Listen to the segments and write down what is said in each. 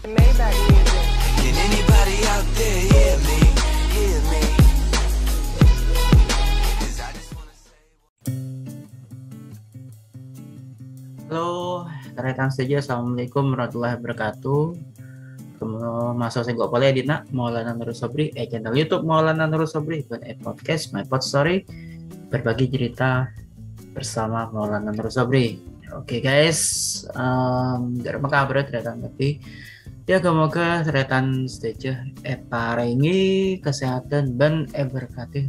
Maybach music. Can anybody out there hear me? Hear me? 'Cause I just wanna say. Halo, rekan seja. Assalamualaikum warahmatullahi wabarakatuh. Masuk saya boleh Dina Maulana Nurul Sobri, channel YouTube Maulana Nurul Sobri dan podcast My Pod Story, berbagi cerita bersama Maulana Nurul Sobri. Oke guys, apa kabar rekan tapi ya semoga rekan seja paringi kesehatan dan berkati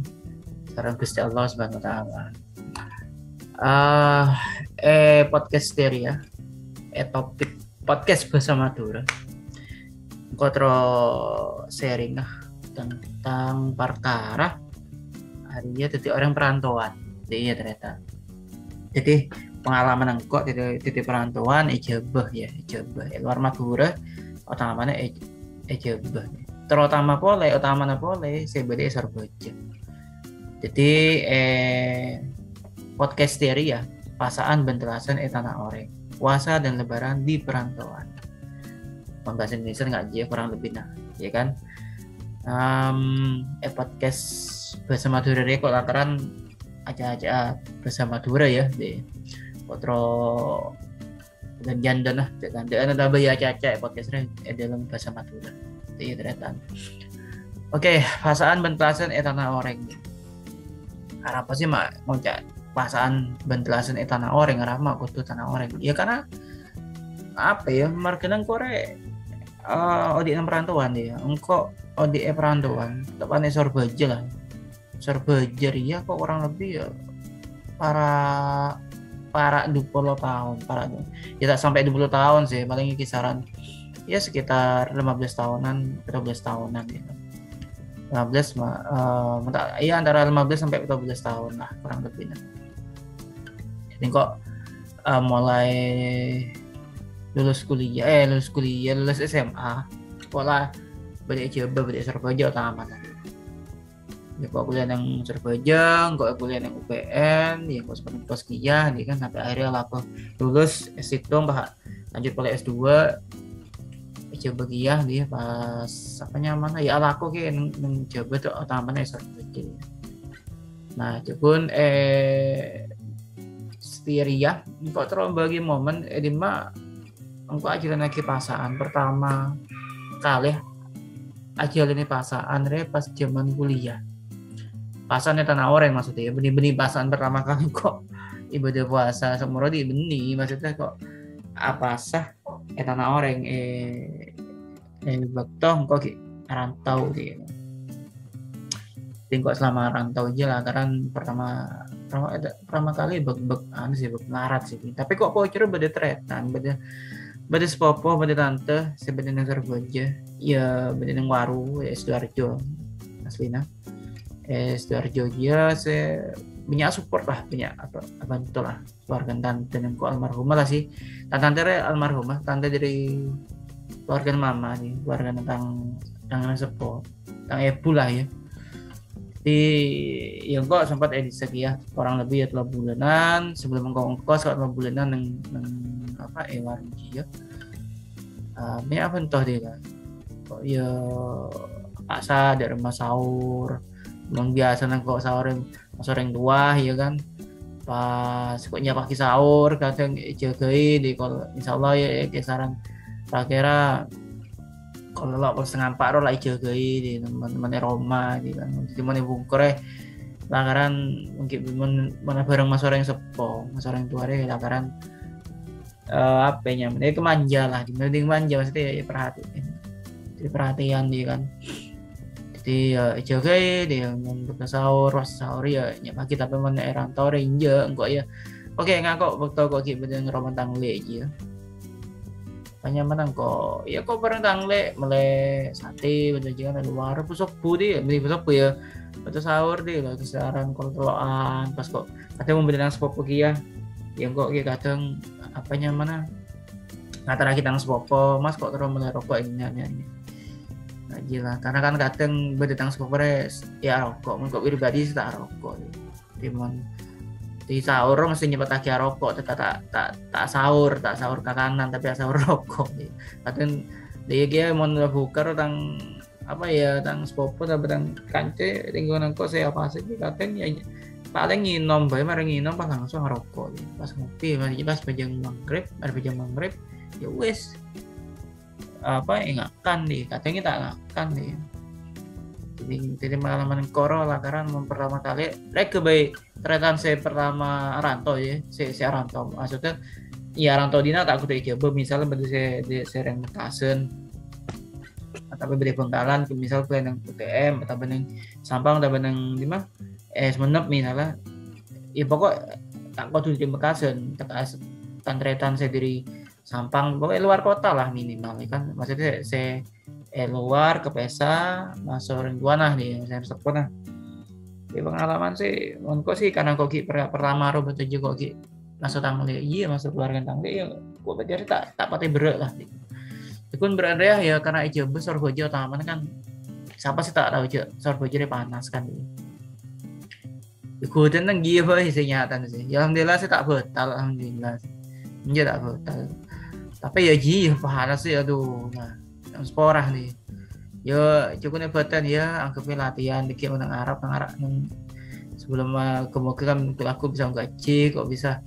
sareng Gusti Allah Subhanahu wa taala. Podcast ya, topik podcast bahasa Madura. Kotro sharing tentang perkara harinya tadi orang perantauan. Iya ternyata. Jadi pengalaman engkau tadi perantauan ijabah luar Madura utamanya ijabah. Terutama utamanya sebede Sarboja. Jadi podcast ya, pasaan bentelasan tanah oreng. Puasa dan lebaran di perantauan. Bahasa Indonesia nggak aja kurang lebih ya kan. Podcast bahasa Madura kok lantaran aja bahasa Madura ya di potro dan janda ada bayar caca podcastnya dalam bahasa Madura iya ternyata. Oke, pasaan bentelasan tanah oreng apa sih mak mau pasaan bentelasan tanah oreng arah kudu tanah oreng ya karena apa ya marketing kore odi perantauan dia engkau odi perantauan tepatnya Sorbaja lah Sorbaja ya kok kurang lebih ya para 20 tahun ya tak sampai 20 tahun sih paling kisaran ya sekitar 15 tahunan 13 tahunan gitu 15 ya antara 15 sampai 14 tahun lah kurang lebih jadi kok mulai lulus SMA sekolah balik Sorbaja utama ya kok kuliah yang Sorbaja kok kuliah yang UPN ya kok seperti pos kuliah nih kan sampai akhirnya aku lulus S1 lanjut kuliah S2 coba kuliah dia pas mana ya aku kayak coba tuh utamanya Sorbaja nah cuman setia kok terus bagi momen edima engkau ajaran lagi pasaan pertama kali ajaran ini pasaan pas zaman kuliah pasannya tanah oreng maksudnya benih-benih pasaan pertama kali kok ibadah puasa semua di benih maksudnya kok apa sah tanah oreng bektong kok rantau gitu tinggal selama rantau aja lah karena pertama kali larat sih tapi kok coba beda tretan beda sepopo beda tante sebenarnya Sorbaja ya beda yang waru Sidoarjo aslina Sidoarjo dia banyak support lah banyak apa bantu lah keluarga tante yang kok almarhumah lah sih tante almarhumah tante dari keluarga mama nih keluarga tentang sepo tentang ibu lah ya di yang kok sempat edisi ya kurang lebih ya 3 bulanan sebelum engkos 3 bulanan yang apa warung dia ini apa entah dia kok ya paksa dari rumah sahur memang biasa kok sahur yang tua ya kan pas kok nyapa sahur kadang jagai di kalau insyaallah ya kisaran kira kalau lo pas ngampak lah jagai di teman-teman Roma di kan cuman bungkure lantaran mungkin mana bareng mas orang sepo mas orang tua deh lantaran apa ya mereka manja lah dibanding manja maksudnya ya perhatian dia kan jadi jaga dia untuk sahur ya nyapa kita pemain rantau renja enggak ya oke ngakok waktu kok kita ngeroman tangle aja banyak menang kok ya kok bareng tangle mulai sate udah jangan luar pusok budi beli pusok ya waktu sahur deh lah kesaran kontrolan pas kok katanya mau beli sepopo ya yang kok kadang apanya mana antara kita sepopo mas kok terus mulai rokok ini nah gila karena kan kadang berdetang sepopo ya rokok kok pribadi sih tak rokok timon di sahur mesti nyebut lagi rokok tak sahur ke kanan tapi sahur rokok kadang dia mau buka tang apa ya tang sepopo atau tang kance tinggal nangko saya apa sih katanya paling nginom bae marang nginom pas langsung ngerokok pas ngopi pas pejang maghrib ya wes apa ingatkan deh katanya tak ngakan deh jadi pengalaman koro lah karena pertama kali rek baik tretan saya pertama rantau ya saya rantau maksudnya ya rantau dina tak aku coba misalnya benda saya sering mekasen atau beli Bengkalan misal yang UTM atau benang Sampang atau benang di mana semenep misalnya ya pokok tak kau tuh di Bekasen tantretan saya dari Sampang pokoknya luar kota lah minimal kan maksudnya saya luar ke Pesa masuk Rinduanah nih saya sepuluh nah di pengalaman sih menurutku sih karena koki pertama robot aja koki masuk tanggal iya masuk keluarga tanggal ya gua belajar tak patah berat lah Ikun berada ya karena aja besar bojo taman kan siapa sih tak tahu aja besar bojo panas kan ikutin nang dia boy sih nyata sih ya alhamdulillah sih tak betal alhamdulillah iya tak betal tapi ya panas sih aduh nah yang sporah nih ya cukup betan ya anggapnya latihan dikit nang Arab sebelum kemungkinan aku bisa gaji kok bisa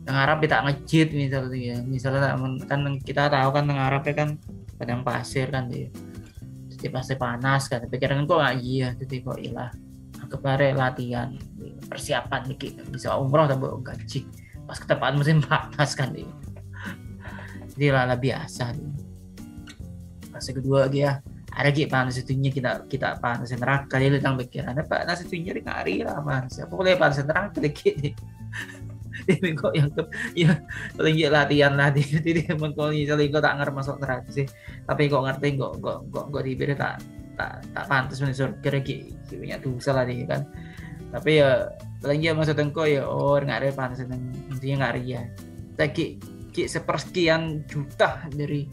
ngarap tak ngejit misalnya kan kita tahu kan ngarapnya kan padang pasir kan dia jadi pasti panas kan pikiran kok nggak iya jadi kok ilah kemarin latihan persiapan dikit bisa umroh tapi gaji pas ketepaan musim panas kan dia jadi lah biasa dia pas kedua lagi ya ada gitu panas itunya kita panas neraka dia tentang pikirannya panas itunya di kari lah panas apa boleh panas neraka dikit ini kok yang ya paling latihan jadi kalau misalnya kok tak ngerti masuk neraka sih tapi kok ngerti kok diberi tak pantas menurut kira-kira punya dosa lah dia kan tapi ya paling dia masuk tengko ya nggak ada pantas intinya nggak ria tapi sepersekian juta dari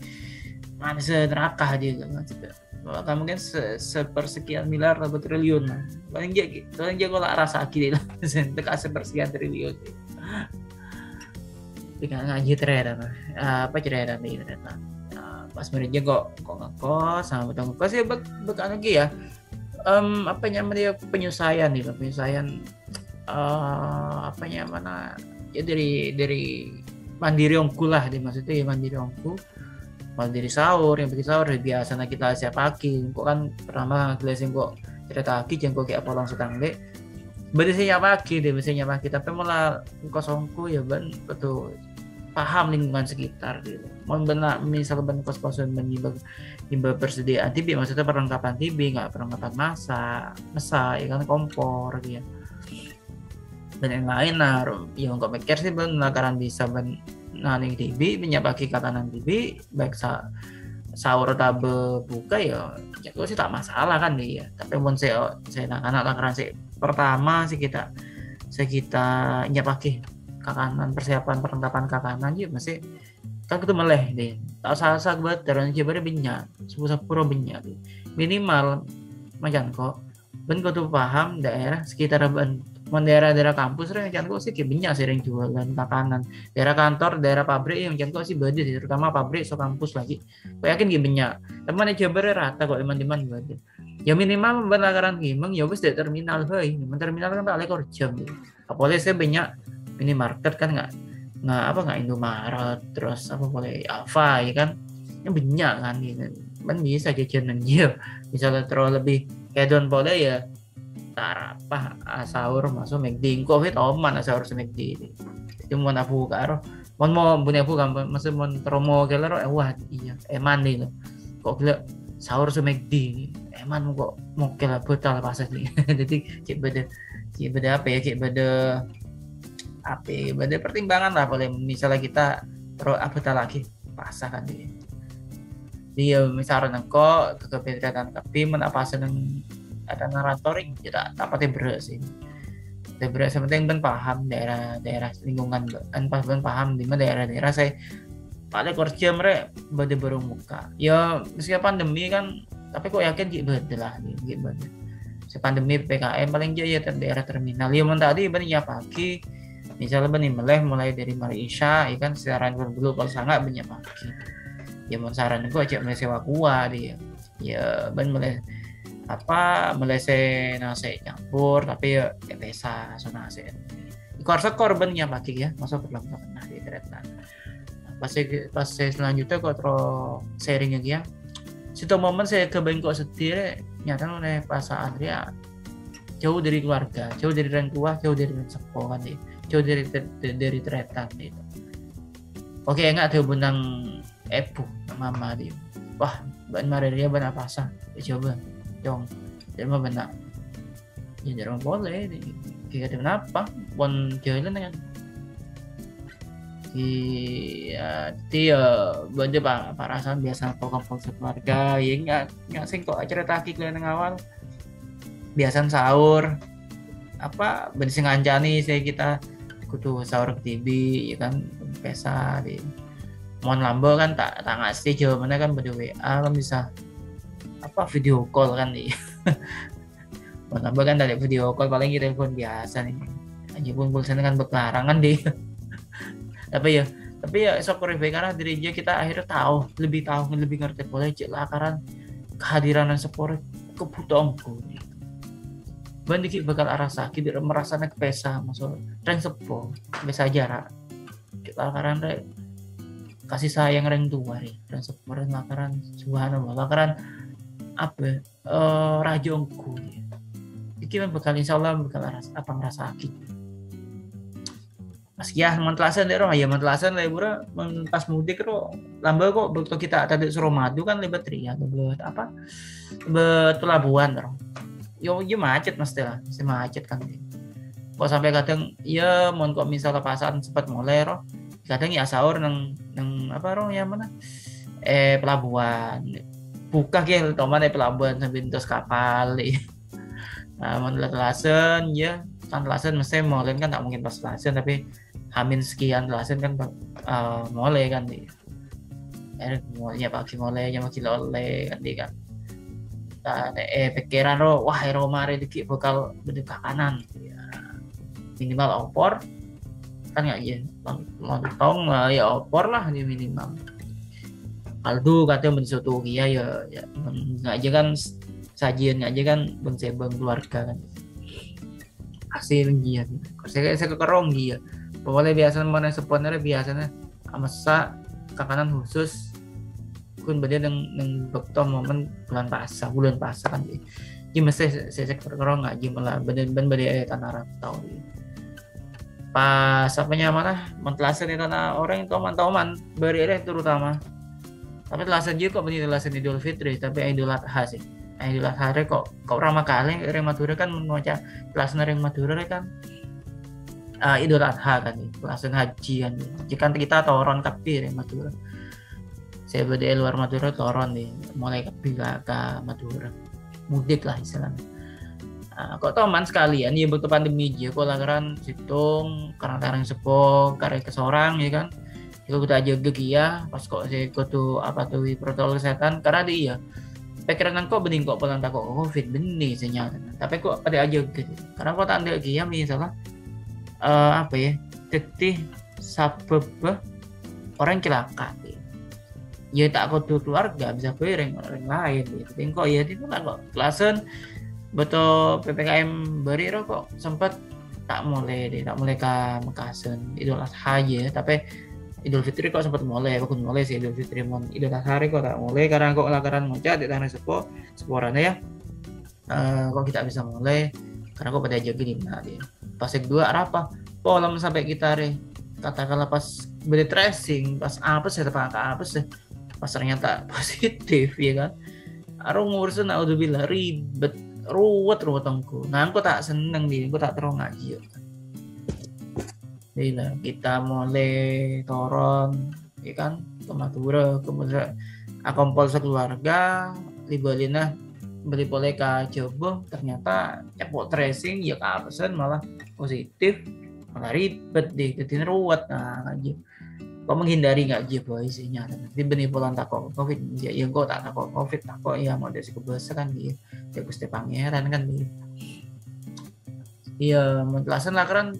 panas neraka dia maksudnya bahkan mungkin sepersekian miliar atau triliun lah paling dia kalau rasa sakit lah sepersekian triliun dengan ngaji ternyata apa cerita nih ternyata pas mereka kok ngekos sama betang ngekos ya bekan lagi ya apa namanya penyelesaian apa namanya ya dari mandiri ongku lah maksudnya ya mandiri sahur yang bikin sahur biasa kita siap pagi kok kan pertama jelasin kok cerita lagi jangan kok kayak apa langsung tanggung biasanya pagi tapi malah kosongku ya betul paham lingkungan sekitar gitu mau benar misalnya kos-kosan menyibak persediaan TV maksudnya perlengkapan TV nggak perlengkapan masa ya kan kompor gitu dan yang lain ya nggak mikir sih benar karena bisa naning TV menyapaki katanan TV baik sahur atau buka ya itu sih tak masalah kan dia tapi pun saya anak karena sih pertama sih kita nyapaki kakanan persiapan perlengkapan kakanan aja masih kan itu meleh deh tak salah buat darahnya coba banyak sepuluh banyak minimal macam kok ben kau tuh paham daerah sekitar daerah kampus macam kok sih banyak sering jualan kakanan daerah kantor daerah pabrik yang macam kok sih beda sih terutama pabrik so kampus lagi kok yakin banyak teman coba rata kok teman-teman beda ya minimal benakaran gimeng ya wis di terminal terminal kan tak lekor jam apalagi saya banyak minimarket kan nggak Indomaret terus apa boleh Alfa ya kan yang banyak kan gitu kan bisa jajanan dia misalnya terlalu lebih kayak don boleh ya tarapah sahur masuk McD covid oman sahur McD itu mau nabu karo mau punya aku kan masih mau promo kelar wah iya eman nih kok gila sahur McD eman kok mau kelar betul pas nih jadi cik beda beda pertimbangan lah boleh misalnya kita betul lagi pasah kan dia misalnya kok kebetulan tapi menapa seneng ada naratoring tidak dapat beres sih beres penting ben paham daerah lingkungan kan ben paham di mana daerah saya pada kerja mereka baru muka ya meskipun pandemi kan tapi kok yakin gitu lah gitu pandemi PPKM paling jaya daerah terminal ya tadi banyak pagi misalnya benih meleh mulai dari Malaysia ya kan secara dulu kalau sangat banyak pagi Ya mau saran gue aja mulai sewa kuah dia. Ya ben mulai Malaysia nasi campur tapi ya pesa so nasi. Korbannya pagi ya, masa belum pernah di kereta. Pas saya selanjutnya kok terus sharing lagi ya. Situ momen saya ke Bangkok sendiri nyata oleh pas saat dia jauh dari keluarga, jauh dari orang tua, jauh dari sekolah kan, jauh dari tretan gitu. Oke enggak tuh benang ibu mama dia. Wah, ban Maria ban apa sah? Coba dong. Jadi mah benar. Ya jarang boleh. Kita kenapa? Pon jalan kan. Iya, dia benda perasaan biasa kompol keluarga, ya nggak sing kok cerita kalian yang awal. Biasan sahur, bersih ngancani saya kita kudu sahur ke TV, ya kan, pesa di. Mohon lambo kan tak ngasih jawabannya kan pada WA kan bisa video call kan di. Mohon lambo kan dari video call paling kita telepon biasa nih. Aja pun pulsa kan berlarangan deh. tapi ya syukur karena dirinya kita akhirnya lebih ngerti boleh lah karena kehadiran support kebutuhanku banyak bakal arah sakit merasanya kepesa masuk reng sepo biasa jarak kita karena kasih sayang reng tua nih reng sepo reng lakaran subhanallah lakaran rajongku iki bakal insyaallah bakal ngerasa sakit. Mas ya mentelasan dero ya mentelasan lebura pas mudik ro lamba kok waktu kita tadi Suramadu kan lebat ria lebat Pelabuhan ro yo macet mesti macet kan kok sampai kadang ya mohon kok misalnya pasan sempat mulai ro kadang ya sahur nang ro ya mana pelabuhan buka ke toman pelabuhan sampai terus kapal nah mentelasan ya kan telasan mesti mulai kan tak mungkin pas telasan tapi Hamin sekian telasan kan mulai kan di ya pagi mulai ya makin oleh kan di kan pikiran ro wah mari dikit bakal berdeka kanan ya, minimal opor kan nggak ya lontong ya opor lah di minimal kaldu katanya mensutu ya nggak aja kan sajian aja kan bang keluarga kan hasil dia saya kekerong dia pokoknya biasanya mana seponnya biasanya masak kakanan khusus kun beda dengan bekto momen bulan puasa kan jadi mesti saya kekerong nggak jadi malah beda tanah rantau pas mana mentelasan di tanah orang itu toman beri terutama tapi telasan juga kok benih telasan Idul Fitri tapi Idul Adha sih Idul Adha kok ramah kali Reng Madura kan membaca telasan Reng Madura kan Idul Adha kan telasan haji kan jika kita toron kapi Reng Madura saya berdiri luar Madura toron nih mulai kapi ke Madura mudik lah istilahnya kok teman sekalian ya betul pandemi aja kok lakaran situng karena tarang sepo karena kesorang ya kan itu kita jaga ya pas kok saya tuh protokol kesehatan karena dia pikiran kok bening kok pelan tak kok covid benih senyata tapi kok pada aja gitu karena kok tak ada ya misalnya tetih sabab orang celaka ya tak kudu keluarga bisa orang lain gitu kok ya itu kan kok kelasan betul PPKM beri kok sempat tak mulai ke Mekasen Idul Adha aja tapi Idul Fitri kok sempat mulai sih Idul Fitri Idul Adha kok tak mulai karena kok lakaran moncat di tanah seporanya ya kok kita bisa mulai karena kok pada jaga di mana dia pas kedua apa pola sampai kita katakanlah pas beli tracing pas pas ternyata positif ya kan arung ngurusin naudzubillah ribet ruwet tangku nah aku tak seneng aku tak terus ngaji jadi kita mulai toron ya kan ke Madura kemudian kompol sekeluarga libalina beli boleh ke coba ternyata cepot tracing ya keapesan malah positif malah ribet deh jadi ruwet nah ngaji kok menghindari ngaji boy isinya nanti benih polan takut covid ya kok tak takut covid takut ya mau desi kebasa kan dia ya Gusti Pangeran kan dia iya menjelasan lah kan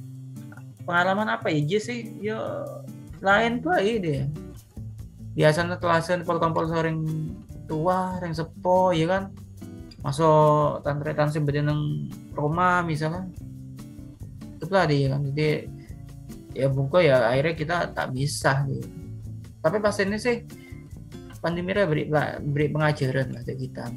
pengalaman apa aja sih ya lain tuh aja deh biasanya telasen pol-kompol sering tua yang sepo ya kan masuk tantretan sebeda nang Roma misalnya itu lah dia kan jadi ya bungko ya akhirnya kita tak bisa gitu. Tapi pas ini sih pandemi beri pengajaran lah ke kita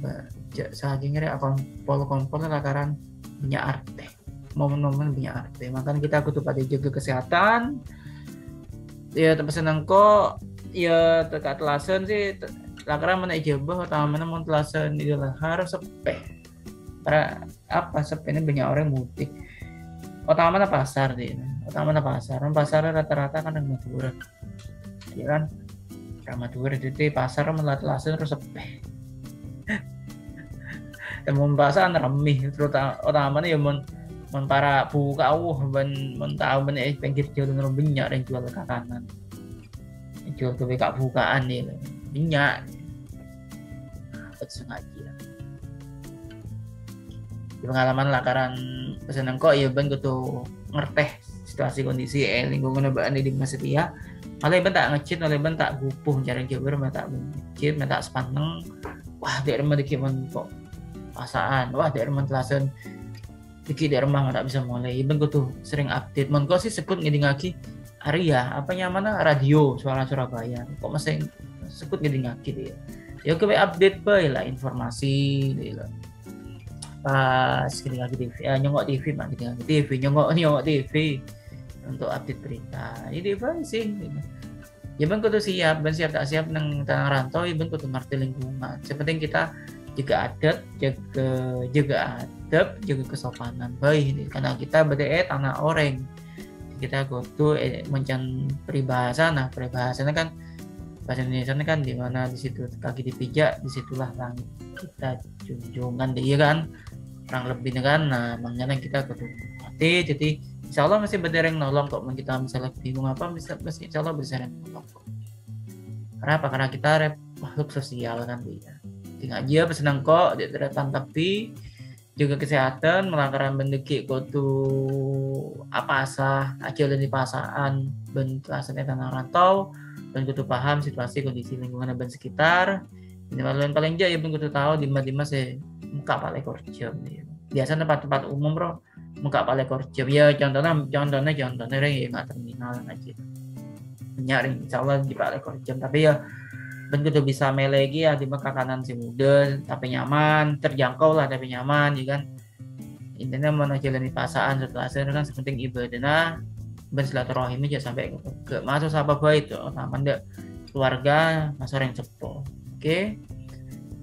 saking akon pol-kompol lakaran punya arte momen-momen punya arte makanya kita kudu pada jaga kesehatan ya terpesan kok ya tekat telasen sih lakaran mana jebah utama mana mau telasen itu lah harus sepe karena apa sepe ini banyak orang mudik utama mana pasar sih utama mana pasar rata-rata kan yang Madura ya kan Madura jadi pasar malah telasen terus sepe temun pasar remih terutama utamanya ya mon para buka men tahu men pinggir jalan banyak yang jual ke kanan jual ke BK bukaan nih minyak sengaja di pengalaman lakaran pesanan kok ya ben kudu ngerteh situasi kondisi lingkungan bahan di Masetia malah ben tak ngecit malah ben tak gupuh cari jabar tak ngecit tak sepaneng wah dari rumah dikit men kok pasaan wah dari rumah telasen dikit dari rumah tak bisa mulai ben kudu sering update mon kok sih sekut ngeding lagi Arya apa nyaman radio suara Surabaya kok masih sekut ngeding lagi dia ya ke update bae lah informasi gitu. Pas ngeding lagi TV nyongok TV mak ngeding lagi TV nyongok TV untuk update berita jadi apa sih gitu. Ya ben kudu siap ben siap tak siap nang tanah rantau ben kudu ngerti lingkungan sepenting kita jaga adat jaga adab jaga kesopanan baik gitu. Karena kita berarti tanah orang kita kudu mencan peribahasa nah peribahasanya kan bahasa Indonesia kan di mana di situ kaki dipijak disitulah langit kita junjungan dia kan kurang lebih kan nah makanya kita kudu hati jadi insya Allah masih berdereng nolong kok kita misalnya bingung apa bisa insya Allah bisa nolong kok kenapa karena kita makhluk sosial kan dia tinggal aja pesenang kok dia terdepan tapi juga kesehatan melanggaran bendeki kudu apa asah aja di pasaan bentelasannya tanah rantau dan kudu paham situasi kondisi lingkungan dan sekitar ini paling jauh ya ben kudu tahu di mana sih muka paling korjam ya. Biasa tempat-tempat umum bro muka paling korjam ya contohnya yang nggak terminal aja banyak insyaallah di paling korjam tapi ya ben kudu bisa melegi ya di muka kanan si muda tapi nyaman terjangkau lah tapi nyaman ya kan intinya mau jalani pasaan setelah kan sepenting ibadah ben silaturahim aja sampai ke masuk sahabat baik itu namanya keluarga masuk yang cepo oke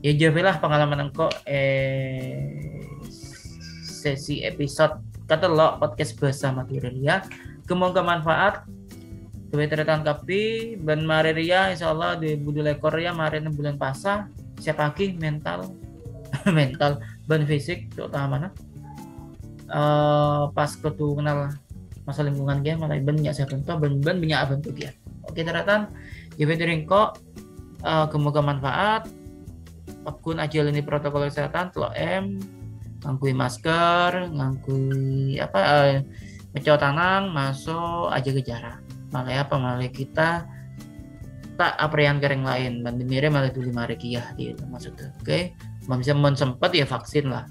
ya jadilah pengalaman engkau sesi episode katelok podcast bahasa Madura semoga manfaat kebetulan kapi ben Maria insyaallah di budu lekor ya kemarin bulan puasa siap lagi mental ben fisik terutama mana pas ketu kenal masa lingkungan dia malah banyak saya bentuk ben banyak bentuk ya oke teratan ya benerin kok semoga manfaat akun aja ini protokol kesehatan telok ngangkui masker ngangkui mencoba tanang masuk aja ke jarak malah kita tak aprian kering lain bandingnya malah dulu 5 rekiah gitu maksudnya oke bisa sempat ya vaksin lah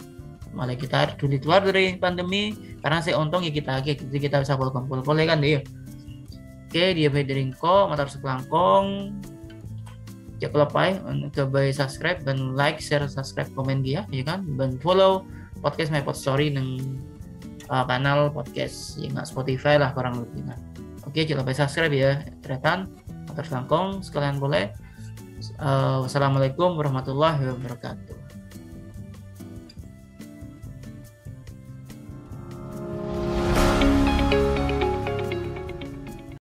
malah kita dulu keluar dari pandemi karena saya untung ya kita bisa kumpul kan dia oke dia bederingko motor sekelangkong cek lepai untuk subscribe dan like share subscribe komen dia ya kan dan follow podcast My Pod Story dengan kanal podcast yang nggak Spotify lah kurang lebih nah oke jangan lupa subscribe ya tretan motor sekelangkong sekalian boleh wassalamualaikum warahmatullahi wabarakatuh.